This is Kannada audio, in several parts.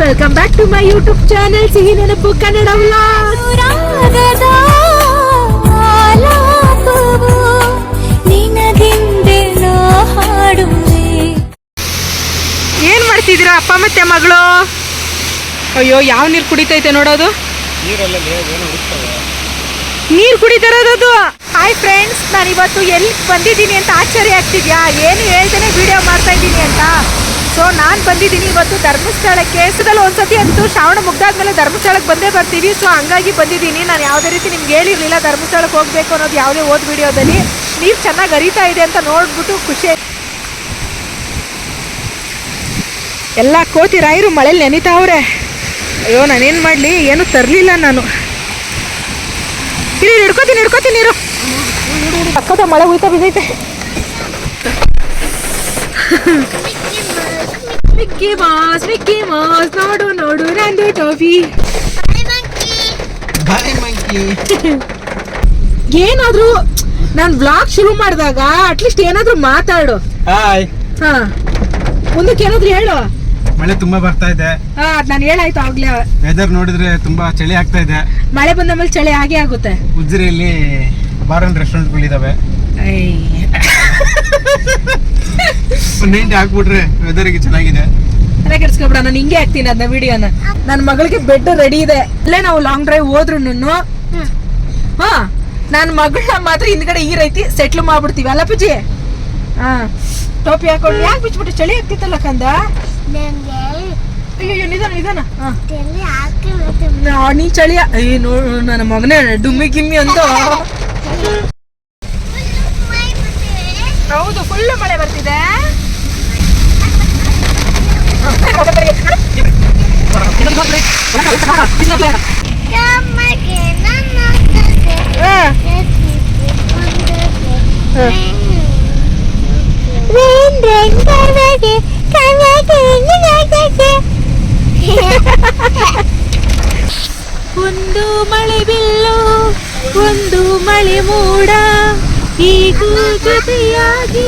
Welcome back to my YouTube channel ಸಿಹಿ ನೆನಪು ಕನ್ನಡ ವ್ಲಾಗ್. ಏನ್ ಮಾಡ್ತಿದ್ದೀರಾ ಅಪ್ಪ ಮತ್ತೆ ಮಗಳು? ಅಯ್ಯೋ, ಯಾವ ನೀರು ಕುಡಿತೈತೆ ನೋಡೋದು. ನೀರು ಕುಡಿತಾರದು. ಹಾಯ್ ಫ್ರೆಂಡ್ಸ್, ನಾನು ಇವತ್ತು ಎಲ್ಲಿ ಬಂದಿದ್ದೀನಿ ಅಂತ ಆಶ್ಚರ್ಯ ಆಗ್ತಿದ್ಯಾ? ಏನು ಹೇಳ್ತೇನೆ ವಿಡಿಯೋ ಮಾಡ್ತಾ ಇದ್ದೀನಿ ಅಂತ. ಸೊ ನಾನು ಬಂದಿದ್ದೀನಿ ಇವತ್ತು ಧರ್ಮಸ್ಥಳಕ್ಕೆ. ಕೇಸದಲ್ಲಿ ಒಂದ್ಸತಿ ಅಂತೂ ಶ್ರಾವಣ ಮುಗ್ದಾದ್ಮೇಲೆ ಧರ್ಮಸ್ಥಳಕ್ಕೆ ಬಂದೇ ಬರ್ತೀವಿ. ಸೊ ಹಂಗಾಗಿ ಬಂದಿದ್ದೀನಿ. ನಾನು ಯಾವುದೇ ರೀತಿ ನಿಮ್ಗೆ ಹೇಳಿರಲಿಲ್ಲ ಧರ್ಮಸ್ಥಳಕ್ಕೆ ಹೋಗಬೇಕು ಅನ್ನೋದು ಯಾವುದೇ ಓದ್ ವಿಡಿಯೋದಲ್ಲಿ. ನೀರು ಚೆನ್ನಾಗಿ ಹರಿತಾ ಇದೆ ಅಂತ ನೋಡ್ಬಿಟ್ಟು ಖುಷಿ. ಎಲ್ಲ ಕೋತಿ ರಾಯರು ಮಳೇಲಿ ನೆನಿತಾವ್ರೆ. ಅಯ್ಯೋ, ನಾನೇನು ಮಾಡಲಿ, ಏನು ತರಲಿಲ್ಲ ನಾನು. ಇಲ್ಲಿ ಹಿಡ್ಕೋತೀನಿ ನೀರು. ಪಕ್ಕದ ಮಳೆ ಹೋಯ್ತಾ ಬಿದ್ದೈತೆ. ಮಿಕ್ಕಿ ಮಾಸ್ ನೋಡು ನಂದು ಟೋಪಿ. ಏನಾದ್ರು ನಾನು ವ್ಲಾಗ್ ಶುರು ಮಾಡಿದಾಗ ಅಟ್ಲೀಸ್ಟ್ ಏನಾದ್ರು ಮಾತಾಡು. ಹಾ, ಮುಂದಕ್ಕೆ ಏನಾದ್ರು ಹೇಳು. ಮಳೆ ತುಂಬಾ ಬರ್ತಾ ಇದೆ. ನಾನು ಹೇಳಾಯ್ತು ಆಗ್ಲೇ. ವೆದರ್ ನೋಡಿದ್ರೆ ತುಂಬಾ ಚಳಿ ಆಗ್ತಾ ಇದೆ. ಮಳೆ ಬಂದ ಮೇಲೆ ಚಳಿ ಆಗೇ ಆಗುತ್ತೆ. ಉಜಿರೆಯಲ್ಲಿ ಬಾರ್ ಅಂಡ್ ರೆಸ್ಟೋರೆಂಟ್ಗಳಿದಾವೆ. ನೈಟ್ ಹಾಕ್ಬಿಟ್ರೆ ವೆದರ್ಗೆ ಚೆನ್ನಾಗಿದೆ. ಕೆಡ್ಸ್ಕೊಬಿಡ, ನಾನು ಹಿಂಗೆ ಹಾಕ್ತೀನಿ ಅದನ್ನ ವಿಡಿಯೋನ. ನನ್ನ ಮಗಳಿಗೆ ಬೆಡ್ ರೆಡಿ ಇದೆ. ಅಲ್ಲೇ ನಾವು ಲಾಂಗ್ ಡ್ರೈವ್ ಹೋದ್ರು ಹಾ, ನನ್ನ ಮಗಳನ್ನ ಮಾತ್ರ ಹಿಂದ್ಗಡೆ ಈ ರೀತಿ ಸೆಟ್ಲ್ ಮಾಡ್ಬಿಡ್ತೀವಿ ಅಲ್ಲ ಪೂಜಿ? ಹಾ, ಟೋಪಿ ಹಾಕೊಂಡು ಯಾಕೆ ಬಿಚ್ಬಿಟ್ಟು ಚಳಿ ಆಗ್ತಿತ್ತಲ್ಲ ಕಂದ. ಅಯ್ಯೋ, ನಿಧಾನ. ನೀ ಚಳಿ. ಅಯ್ಯೋ ನೋಡು ನನ್ನ ಮಗನೇ ಡುಮ್ಮಿ ಗಿಮ್ಮಿ ಅಂತ. ಹೌದು, ಫುಲ್ ಮಳೆ ಬರ್ತಿದೆ. ಒಂದು ಮಳೆ ಬಿಲ್ಲು, ಒಂದು ಮಳೆ ಮೂಡ, ಈಗ ಜೊತೆಯಾಗಿ.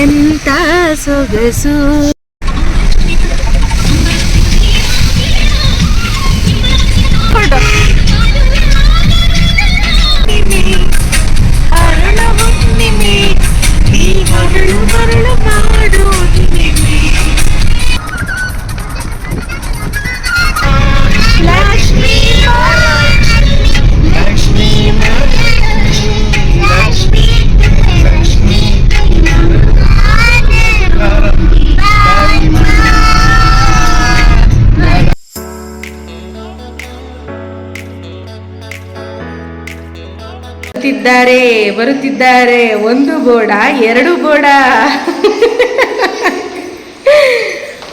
ಎಂತ ಸೊಗಸು. ಬರುತ್ತಿದ್ದಾರೆ ಒಂದು ಬೋಡ, ಎರಡು ಬೋಡ.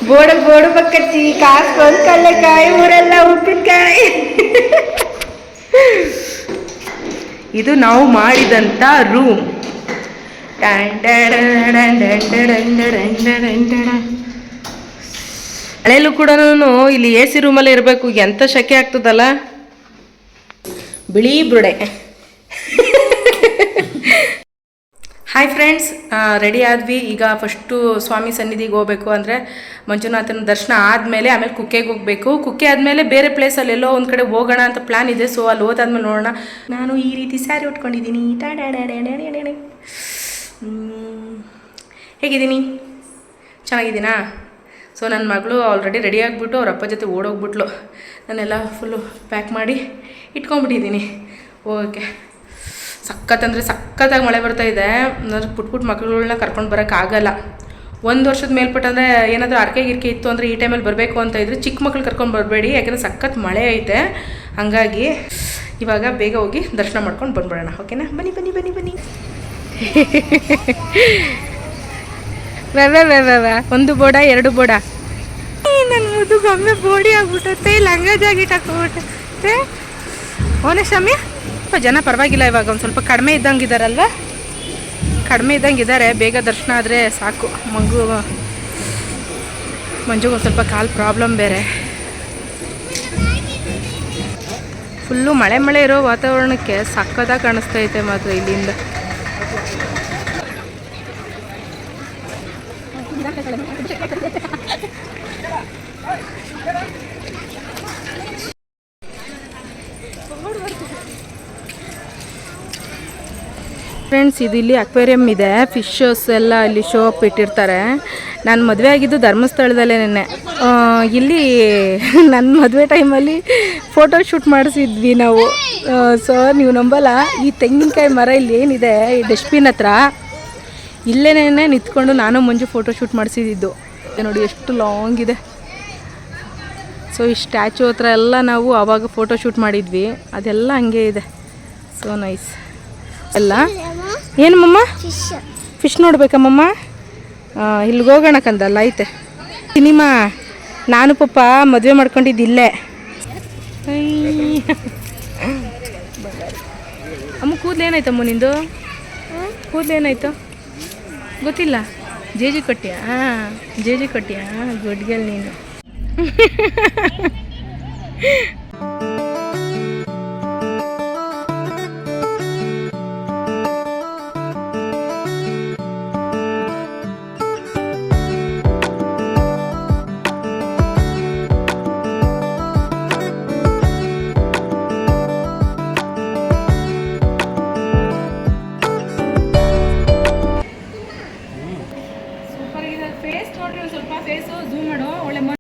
ಬೋಡು ಬಕ್ಕಚ್ಚಿ, ಕಾಸ್ಕೊಂಡ್ ಕಳ್ಳೆಕಾಯಿ, ಊರೆಲ್ಲ ಉಪ್ಪಿನಕಾಯಿ. ಇದು ನಾವು ಮಾಡಿದಂತ ರೂಮ್. ಮಳೆಯಲ್ಲೂ ಕೂಡ ಇಲ್ಲಿ AC ರೂಮಲ್ಲೇ ಇರಬೇಕು. ಎಂತ ಶೆಕೆ ಆಗ್ತದಲ್ಲ. ಬಿಳಿ ಬುರುಡೆ. ಹಾಯ್ ಫ್ರೆಂಡ್ಸ್, ರೆಡಿ ಆದ್ವಿ. ಈಗ ಫಸ್ಟು ಸ್ವಾಮಿ ಸನ್ನಿಧಿಗೆ ಹೋಗ್ಬೇಕು. ಅಂದರೆ ಮಂಜುನಾಥನ ದರ್ಶನ ಆದಮೇಲೆ ಆಮೇಲೆ ಕುಕ್ಕೆಗೆ ಹೋಗಬೇಕು. ಕುಕ್ಕೆ ಆದಮೇಲೆ ಬೇರೆ ಪ್ಲೇಸಲ್ಲಿ ಎಲ್ಲೋ ಒಂದು ಕಡೆ ಹೋಗೋಣ ಅಂತ ಪ್ಲ್ಯಾನ್ ಇದೆ. ಸೊ ಅಲ್ಲಿ ಹೋದಾದ್ಮೇಲೆ ನೋಡೋಣ. ನಾನು ಈ ರೀತಿ ಸ್ಯಾರಿ ಉಟ್ಕೊಂಡಿದ್ದೀನಿ. ಹೇಗಿದ್ದೀನಿ? ಚೆನ್ನಾಗಿದ್ದೀನಾ? ಸೊ ನನ್ನ ಮಗಳು ಆಲ್ರೆಡಿ ರೆಡಿ ಆಗಿಬಿಟ್ಟು ಅವ್ರ ಅಪ್ಪ ಜೊತೆ ಓಡೋಗ್ಬಿಟ್ಲು. ನಾನೆಲ್ಲ ಫುಲ್ಲು ಪ್ಯಾಕ್ ಮಾಡಿ ಇಟ್ಕೊಂಡ್ಬಿಟ್ಟಿದ್ದೀನಿ. ಓಕೆ, ಸಖತ್ತಾಗಿ ಮಳೆ ಬರ್ತಾ ಇದೆ. ಪುಟ್ಟ ಮಕ್ಕಳುಗಳನ್ನ ಕರ್ಕೊಂಡು ಬರೋಕ್ಕಾಗಲ್ಲ. 1 ವರ್ಷದ ಮೇಲ್ಪಟ್ಟಂದರೆ ಏನಾದರೂ ಗಿರ್ಕೆ ಇತ್ತು ಅಂದರೆ ಈ ಟೈಮಲ್ಲಿ ಬರಬೇಕು ಅಂತ ಇದ್ರೆ ಚಿಕ್ಕ ಮಕ್ಳು ಕರ್ಕೊಂಡು ಬರಬೇಡಿ. ಯಾಕೆಂದರೆ ಸಖತ್ ಮಳೆ ಐತೆ. ಹಾಗಾಗಿ ಇವಾಗ ಬೇಗ ಹೋಗಿ ದರ್ಶನ ಮಾಡ್ಕೊಂಡು ಬಂದ್ಬಿಡೋಣ. ಓಕೆನಾ? ಬನ್ನಿ. ಒಂದು ಬೋಡ, ಎರಡು ಬೋಡ. ನನ್ನ ಮುದ್ದು ಗೊಮ್ಮೆ ಬೋಡಿ ಆಗ್ಬಿಟ್ಟತ್ತೆ. ಲಂಗ ಜಾಕೆಟ್ ಹಾಕೋಬಿಟ್ಟೆ. ಓನೇ ಸ್ವಾಮಿ, ಜನ ಪರವಾಗಿಲ್ಲ. ಇವಾಗ ಒಂದು ಸ್ವಲ್ಪ ಕಡಿಮೆ ಇದ್ದಂಗಿದ್ದಾರಲ್ವ? ಕಡಿಮೆ ಇದ್ದಂಗಿದ್ದಾರೆ. ಬೇಗ ದರ್ಶನ ಆದರೆ ಸಾಕು. ಮಂಜುಗೆ ಒಂದು ಸ್ವಲ್ಪ ಕಾಲು ಪ್ರಾಬ್ಲಮ್ ಬೇರೆ. ಫುಲ್ಲು ಮಳೆ ಮಳೆ ಇರೋ ವಾತಾವರಣಕ್ಕೆ ಸಕ್ಕತ್ತಾಗಿ ಕಾಣಿಸ್ತಾ ಐತೆ ಮಾತ್ರ ಇಲ್ಲಿಂದ. ಫ್ರೆಂಡ್ಸ್, ಇದು ಇಲ್ಲಿ ಅಕ್ವೇರಿಯಂ ಇದೆ, ಫಿಶಸ್ ಎಲ್ಲ ಇಲ್ಲಿ ಶೋ ಅಪ್ ಇಟ್ಟಿರ್ತಾರೆ. ನಾನು ಮದುವೆ ಆಗಿದ್ದು ಧರ್ಮಸ್ಥಳದಲ್ಲೇ ನೆನ್ನೆ. ಇಲ್ಲಿ ನನ್ನ ಮದುವೆ ಟೈಮಲ್ಲಿ ಫೋಟೋ ಶೂಟ್ ಮಾಡಿಸಿದ್ವಿ ನಾವು. ಸೊ ನೀವು ನಂಬಲ್ಲ, ಈ ತೆಂಗಿನಕಾಯಿ ಮರ ಇಲ್ಲಿ ಏನಿದೆ ಈ ಡಸ್ಟ್ಬಿನ್ ಹತ್ರ, ಇಲ್ಲೇನೇ ನಿಂತ್ಕೊಂಡು ನಾನು ಮಂಜು ಫೋಟೋ ಶೂಟ್ ಮಾಡಿಸಿದ್ದು. ನೋಡಿ ಎಷ್ಟು ಲಾಂಗ್ ಇದೆ. ಸೊ ಈ ಸ್ಟ್ಯಾಚು ಹತ್ರ ಎಲ್ಲ ನಾವು ಆವಾಗ ಫೋಟೋ ಶೂಟ್ ಮಾಡಿದ್ವಿ, ಅದೆಲ್ಲ ಹಂಗೆ ಇದೆ. ಸೊ ನೈಸ್ ಎಲ್ಲ. ಏನು ಮಮ್ಮ? ಫಿಶ್ ನೋಡ್ಬೇಕಮ್ಮಮ್ಮ? ಇಲ್ಲಿಗೆ ಹೋಗೋಣ ಕಂದಲ್ಲ ಐತೆ ಸಿನಿಮಾ. ನಾನು ಪಾಪ ಮದುವೆ ಮಾಡ್ಕೊಂಡಿದ್ದು ಇಲ್ಲೇ. ಅಮ್ಮ ಕೂದಲು ಏನಾಯ್ತಮ್ಮ ನಿಂದು? ಕೂದಲು ಏನಾಯ್ತು ಗೊತ್ತಿಲ್ಲ? ಜೇಜಿ ಕೊಟ್ಟಿಯಾ? ಜೇಜಿ ಕೊಟ್ಟಿಯಾ? ಗುಡ್ ಗರ್ಲ್ ನೀನು.